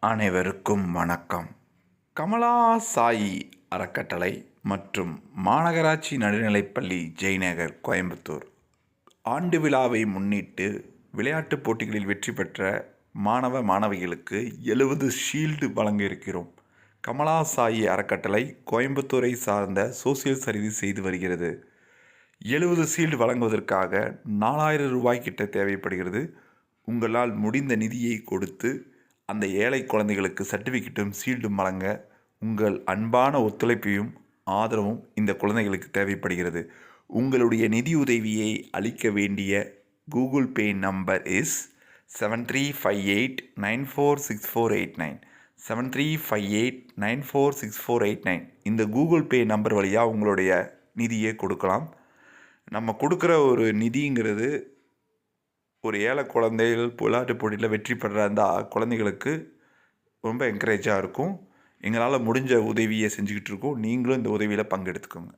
அனைவருக்கும் வணக்கம். கமலா சாயி அறக்கட்டளை மற்றும் மாநகராட்சி நடுநிலைப்பள்ளி ஜெய்நகர் கோயம்புத்தூர் ஆண்டு விழாவை முன்னிட்டு விளையாட்டுப் போட்டிகளில் வெற்றி பெற்ற மாணவ மாணவிகளுக்கு 70 ஷீல்டு வழங்க இருக்கிறோம். கமலா சாயி அறக்கட்டளை கோயம்புத்தூரை சார்ந்த சோசியல் சர்வீஸ் செய்து வருகிறது. 70 ஷீல்டு வழங்குவதற்காக 4000 ரூபாய் கிட்ட தேவைப்படுகிறது. உங்களால் முடிந்த நிதியை கொடுத்து அந்த ஏழை குழந்தைகளுக்கு சர்டிஃபிகேட்டும் ஷீல்டும் வழங்க உங்கள் அன்பான ஒத்துழைப்பையும் ஆதரவும் இந்த குழந்தைகளுக்கு தேவைப்படுகிறது. உங்களுடைய நிதியுதவியை அளிக்க வேண்டிய கூகுள் பே நம்பர் இஸ் 7358946489 7358946489. இந்த கூகுள் பே நம்பர் வழியாக உங்களுடைய நிதியை கொடுக்கலாம். நம்ம கொடுக்குற ஒரு நிதிங்கிறது ஒரு ஏழை குழந்தைகள் விளையாட்டு போட்டியில் வெற்றி பெற அந்த குழந்தைகளுக்கு ரொம்ப என்கரேஜாக இருக்கும். எங்களால் முடிஞ்ச உதவியை செஞ்சுக்கிட்டு இருக்கோம். நீங்களும் இந்த உதவியில் பங்கெடுத்துக்கோங்க.